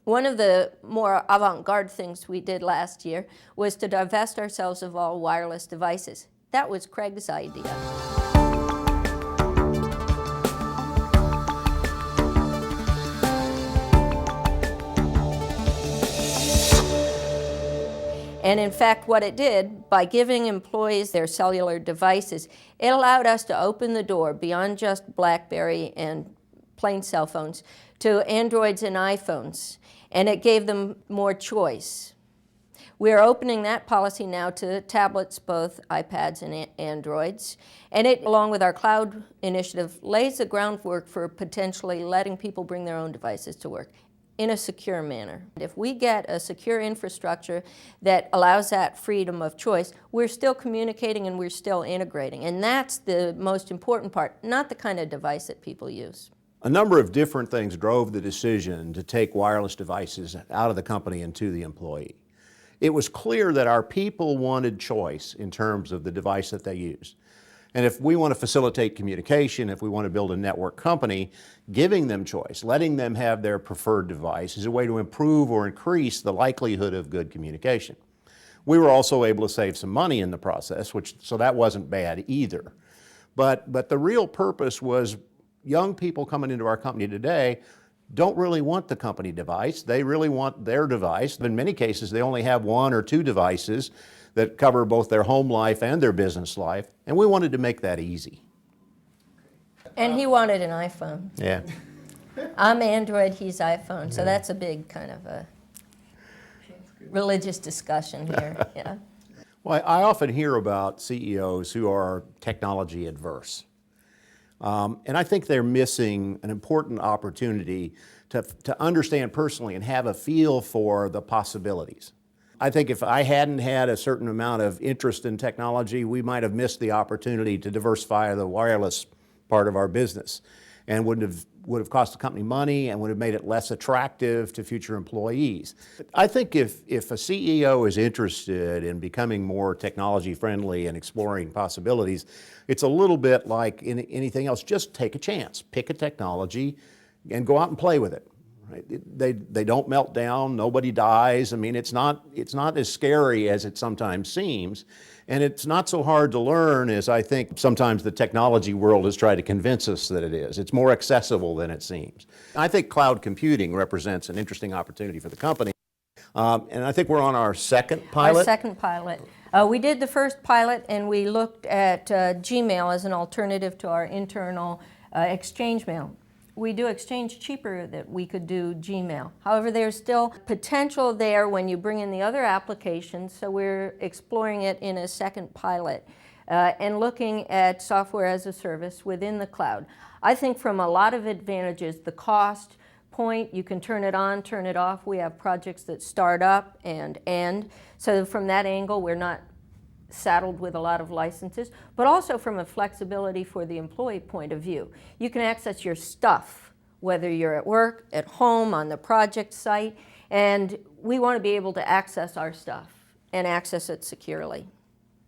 One of the more avant-garde things we did last year was to divest ourselves of all wireless devices. That was Craig's idea. And in fact, what it did, by giving employees their cellular devices, it allowed us to open the door beyond just BlackBerry and plain cell phones to Androids and iPhones, and it gave them more choice. We are opening that policy now to tablets, both iPads and Androids, and it, along with our cloud initiative, lays the groundwork for potentially letting people bring their own devices to work in a secure manner. If we get a secure infrastructure that allows that freedom of choice, we're still communicating and we're still integrating. And that's the most important part, not the kind of device that people use. A number of different things drove the decision to take wireless devices out of the company and to the employee. It was clear that our people wanted choice in terms of the device that they used. And if we want to facilitate communication, if we want to build a network company, giving them choice, letting them have their preferred device is a way to improve or increase the likelihood of good communication. We were also able to save some money in the process, so that wasn't bad either. But the real purpose was young people coming into our company today don't really want the company device. They really want their device. In many cases, they only have one or two devices that cover both their home life and their business life, and we wanted to make that easy. And he wanted an iPhone. Yeah. I'm Android, he's iPhone, so that's a big kind of a religious discussion here. Yeah. Well, I often hear about CEOs who are technology adverse. And I think they're missing an important opportunity to understand personally and have a feel for the possibilities. I think if I hadn't had a certain amount of interest in technology, we might have missed the opportunity to diversify the wireless part of our business, and would have cost the company money and would have made it less attractive to future employees. I think if a CEO is interested in becoming more technology friendly and exploring possibilities, it's a little bit like anything else. Just take a chance, pick a technology and go out and play with it. Right? They don't melt down, nobody dies. I mean, it's not as scary as it sometimes seems, and it's not so hard to learn as I think sometimes the technology world has tried to convince us that it is. It's more accessible than it seems. I think cloud computing represents an interesting opportunity for the company, and I think we're on our second pilot. Our second pilot. We did the first pilot, and we looked at Gmail as an alternative to our internal Exchange Mail. We do Exchange cheaper that we could do Gmail. However, there's still potential there when you bring in the other applications, so we're exploring it in a second pilot and looking at software as a service within the cloud. I think from a lot of advantages, the cost point, you can turn it on, turn it off. We have projects that start up and end. So from that angle, we're not saddled with a lot of licenses, but also from a flexibility for the employee point of view. You can access your stuff, whether you're at work, at home, on the project site, and we want to be able to access our stuff and access it securely.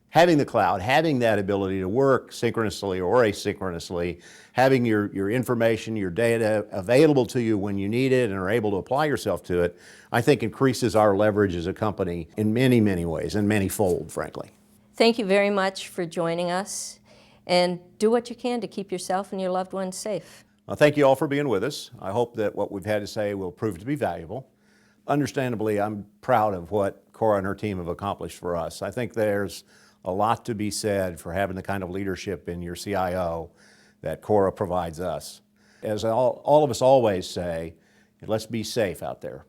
Having the cloud, having that ability to work synchronously or asynchronously, having your information, your data available to you when you need it and are able to apply yourself to it, I think increases our leverage as a company in many, many ways, and many-fold, frankly. Thank you very much for joining us, and do what you can to keep yourself and your loved ones safe. Well, thank you all for being with us. I hope that what we've had to say will prove to be valuable. Understandably, I'm proud of what Cora and her team have accomplished for us. I think there's a lot to be said for having the kind of leadership in your CIO that Cora provides us. As all of us always say, let's be safe out there.